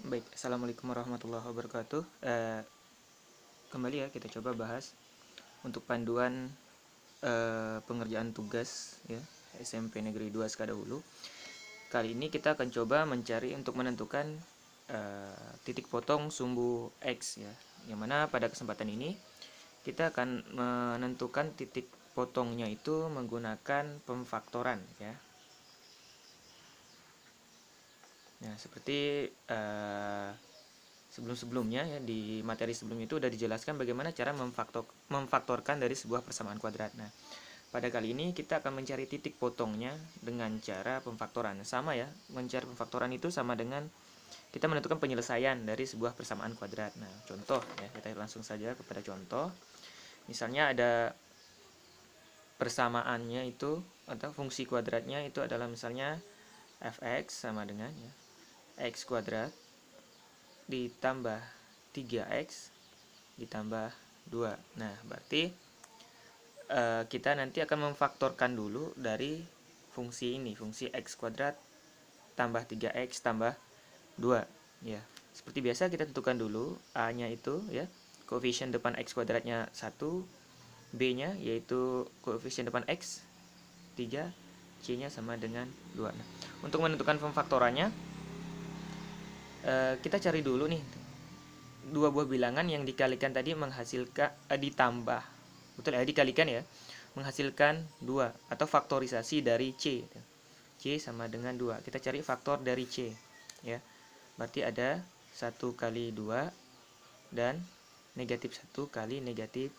Baik, assalamualaikum warahmatullahi wabarakatuh. Kembali ya kita coba bahas untuk panduan pengerjaan tugas ya SMP Negeri 2 Sekadahulu. Kali ini kita akan coba mencari untuk menentukan titik potong sumbu X ya. Yang mana pada kesempatan ini kita akan menentukan titik potongnya itu menggunakan pemfaktoran ya. Nah, seperti sebelum-sebelumnya ya, di materi sebelumnya itu sudah dijelaskan bagaimana cara memfaktorkan dari sebuah persamaan kuadrat. Nah, pada kali ini kita akan mencari titik potongnya dengan cara pemfaktoran. Sama ya, mencari pemfaktoran itu sama dengan kita menentukan penyelesaian dari sebuah persamaan kuadrat. Nah, contoh ya, kita langsung saja kepada contoh. Misalnya ada persamaannya itu atau fungsi kuadratnya itu adalah misalnya fx sama dengan ya, x kuadrat ditambah 3x ditambah 2. Nah, berarti kita nanti akan memfaktorkan dulu dari fungsi ini, fungsi x kuadrat tambah 3x tambah 2 ya. Seperti biasa kita tentukan dulu a-nya itu ya, koefisien depan x kuadratnya 1, b-nya yaitu koefisien depan x 3, c-nya sama dengan 2. Nah, untuk menentukan pemfaktorannya kita cari dulu nih dua buah bilangan yang dikalikan tadi menghasilkan ditambah, betul ya, dikalikan ya, menghasilkan 2 atau faktorisasi dari C. C sama dengan 2. Kita cari faktor dari C ya. Berarti ada 1 kali 2 dan negatif 1 kali negatif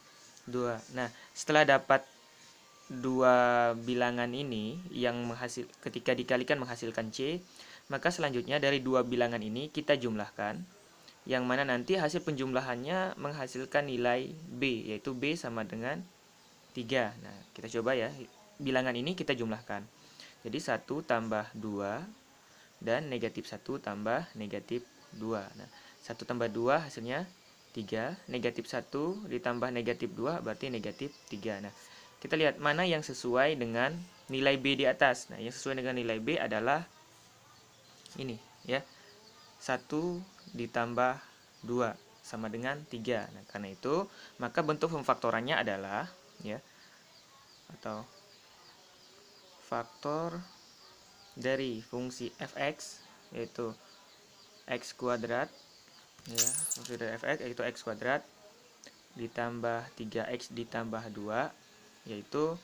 2. Nah, setelah dapat dua bilangan ini yang ketika dikalikan menghasilkan C, maka selanjutnya dari dua bilangan ini kita jumlahkan, yang mana nanti hasil penjumlahannya menghasilkan nilai B, yaitu B sama dengan 3. Nah, kita coba ya, bilangan ini kita jumlahkan. Jadi 1 tambah 2 dan negatif 1 tambah negatif 2. Nah, 1 tambah 2 hasilnya 3, negatif 1 ditambah negatif 2 berarti negatif 3. Nah, kita lihat mana yang sesuai dengan nilai B di atas. Nah, yang sesuai dengan nilai B adalah ini ya. 1 ditambah 2 sama dengan 3. Nah, karena itu maka bentuk pemfaktorannya adalah ya, atau faktor dari fungsi fx yaitu x kuadrat ya, fungsi dari fx yaitu x kuadrat ditambah 3x ditambah 2 yaitu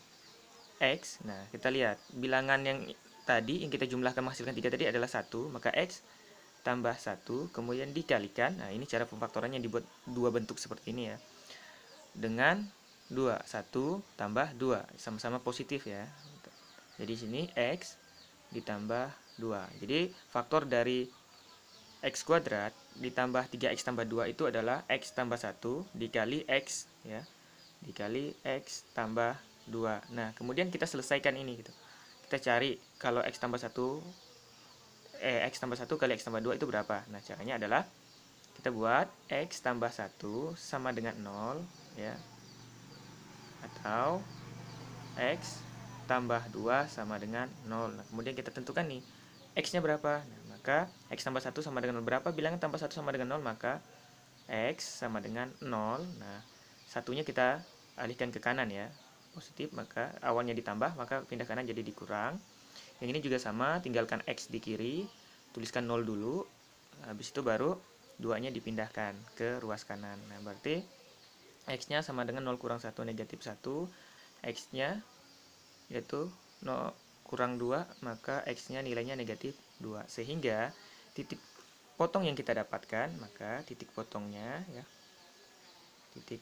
x. Nah, kita lihat bilangan yang tadi yang kita jumlahkan menghasilkan 3 tadi adalah 1, maka x tambah 1 kemudian dikalikan. Nah, ini cara pemfaktorannya dibuat dua bentuk seperti ini ya. Dengan 2, 1 tambah 2 sama-sama positif ya. Jadi sini x ditambah 2. Jadi faktor dari x kuadrat ditambah 3x tambah 2 itu adalah x tambah 1 dikali x ya, dikali x tambah 2. Nah, kemudian kita selesaikan ini gitu. Kita cari kalau x tambah 1 x tambah 1 kali x tambah 2 itu berapa. Nah, caranya adalah kita buat x tambah 1 sama dengan 0 ya, atau x tambah 2 sama dengan 0. Nah, kemudian kita tentukan nih x-nya berapa. Nah, maka x tambah 1 sama dengan 0 berapa? Bilangan tambah 1 sama dengan 0, maka x sama dengan 0. Nah, satunya kita alihkan ke kanan ya, positif, maka awalnya ditambah, maka pindah kanan jadi dikurang. Yang ini juga sama, tinggalkan x di kiri, tuliskan 0 dulu, habis itu baru 2-nya dipindahkan ke ruas kanan. Nah, berarti x-nya sama dengan 0 kurang 1 negatif 1, x-nya yaitu 0 kurang 2, maka x-nya nilainya negatif 2. Sehingga titik potong yang kita dapatkan, maka titik potongnya ya, titik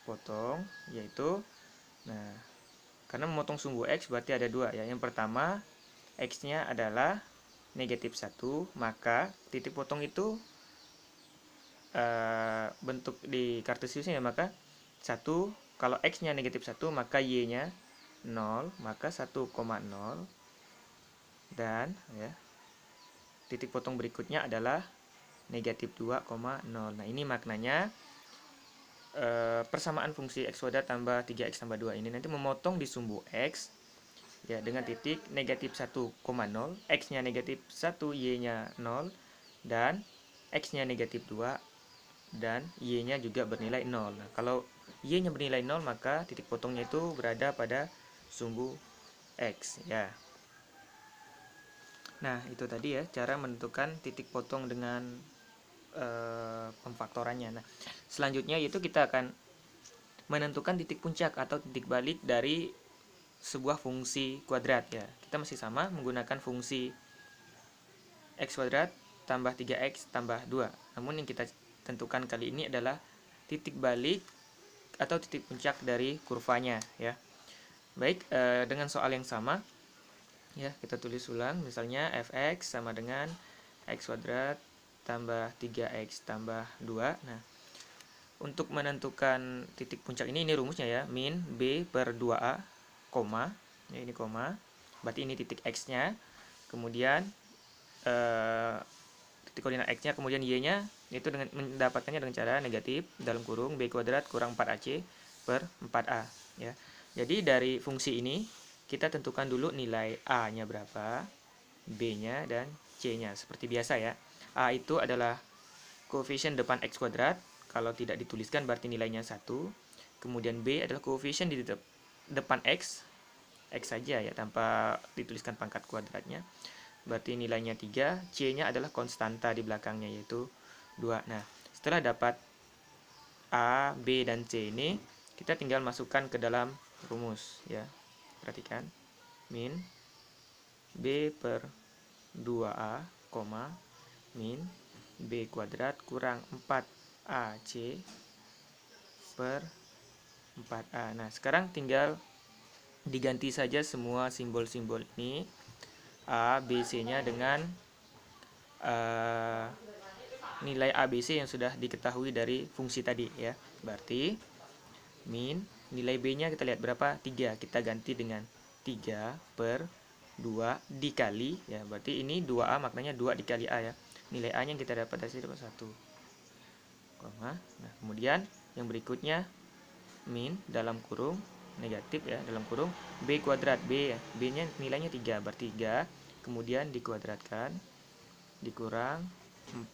potong yaitu, nah, karena memotong sumbu x berarti ada dua ya. Yang pertama, x-nya adalah negatif 1, maka titik potong itu bentuk di kartesiusnya ya, maka 1, kalau x-nya negatif 1 maka y-nya 0, maka 1,0, dan ya, titik potong berikutnya adalah negatif 2,0. Nah, ini maknanya persamaan fungsi x kuadrat tambah 3x tambah 2 ini nanti memotong di sumbu x ya dengan titik negatif 1,0, x-nya negatif 1, y-nya 0, dan X-nya negatif 2 dan Y-nya juga bernilai 0. Nah, kalau Y-nya bernilai 0 maka titik potongnya itu berada pada sumbu X ya. Nah, itu tadi ya cara menentukan titik potong dengan pemfaktorannya. Nah, selanjutnya yaitu kita akan menentukan titik puncak atau titik balik dari sebuah fungsi kuadrat ya. Kita masih sama menggunakan fungsi X kuadrat tambah 3X tambah 2. Namun yang kita tentukan kali ini adalah titik balik atau titik puncak dari kurvanya ya. Baik, dengan soal yang sama ya, kita tulis ulang. Misalnya fx sama dengan x kuadrat tambah 3x tambah 2. Nah, untuk menentukan titik puncak ini rumusnya ya, min b per 2a, koma, ya ini koma, berarti ini titik x-nya, kemudian titik koordinat x-nya, kemudian y-nya, itu dengan mendapatkannya dengan cara negatif, dalam kurung, b kuadrat kurang 4ac per 4a, ya. Jadi dari fungsi ini, kita tentukan dulu nilai a-nya berapa, b-nya, dan c-nya, seperti biasa ya. A itu adalah koefisien depan x kuadrat, kalau tidak dituliskan berarti nilainya 1. Kemudian B adalah koefisien di depan X saja ya, tanpa dituliskan pangkat kuadratnya. Berarti nilainya 3, C-nya adalah konstanta di belakangnya yaitu 2. Nah, setelah dapat A, B, dan C ini, kita tinggal masukkan ke dalam rumus ya. Perhatikan, min B per 2A, min B kuadrat kurang 4AC per 4A. Nah, sekarang tinggal diganti saja semua simbol-simbol ini, A, B, C-nya dengan nilai ABC yang sudah diketahui dari fungsi tadi ya. Berarti min nilai B-nya kita lihat berapa? 3. Kita ganti dengan 3 per 2 dikali ya. Berarti ini 2A maknanya 2 dikali A ya. Nilai A nya yang kita dapat dari sini dapat 1, nah kemudian yang berikutnya min dalam kurung negatif ya, dalam kurung B kuadrat, B ya, B nya nilainya 3, berarti 3 kemudian dikuadratkan dikurang 4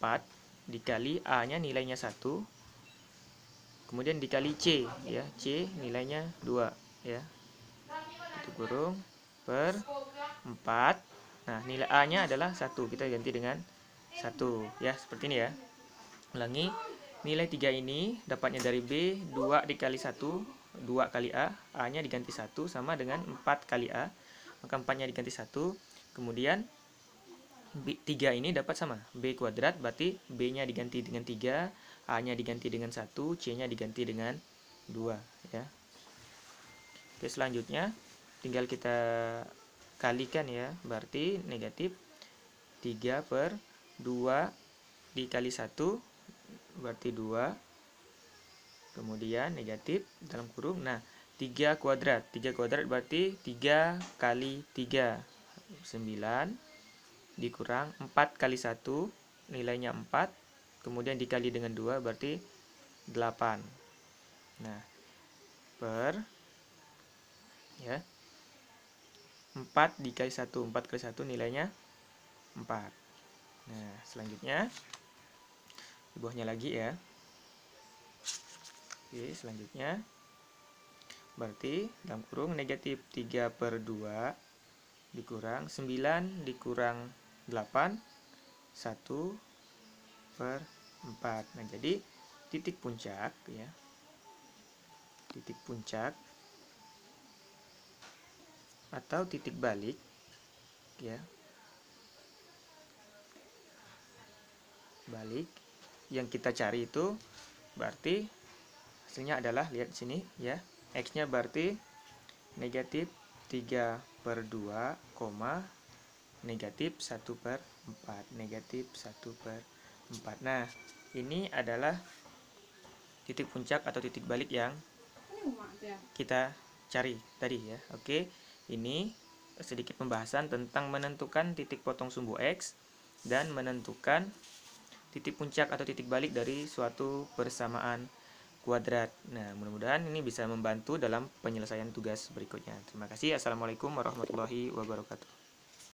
dikali A nya nilainya 1, kemudian dikali C ya, C nilainya 2 ya, itu kurung per 4. Nah, nilai A nya adalah 1, kita ganti dengan 1 ya, seperti ini ya. Ulangi, nilai 3 ini dapatnya dari B, 2 dikali 1, 2 kali A, A nya diganti 1 sama dengan 4 kali A, maka 4 nya diganti 1, kemudian 3 ini dapat sama, B kuadrat, berarti B nya diganti dengan 3, A nya diganti dengan 1, C nya diganti dengan 2 ya. Oke, selanjutnya tinggal kita kalikan ya, berarti negatif 3 per 2 dikali 1 berarti 2, kemudian negatif dalam kurung, nah 3 kuadrat berarti 3 kali 3 9 dikurang 4 kali 1 nilainya 4, kemudian dikali dengan 2 berarti 8. Nah, per ya 4 dikali 1, 4 kali 1 nilainya 4. Nah, selanjutnya di bawahnya lagi ya. Oke, selanjutnya berarti dalam kurung negatif 3 per 2 dikurang 9 dikurang 8, 1 per 4. Nah, jadi titik puncak ya, titik puncak atau titik balik ya, balik yang kita cari itu berarti hasilnya adalah, lihat sini ya, X nya berarti negatif 3 per 2, negatif 1 per 4, negatif 1 per 4. Nah, ini adalah titik puncak atau titik balik yang kita cari tadi ya. Oke, ini sedikit pembahasan tentang menentukan titik potong sumbu X dan menentukan titik puncak atau titik balik dari suatu persamaan kuadrat. Nah, mudah-mudahan ini bisa membantu dalam penyelesaian tugas berikutnya. Terima kasih. Assalamualaikum warahmatullahi wabarakatuh.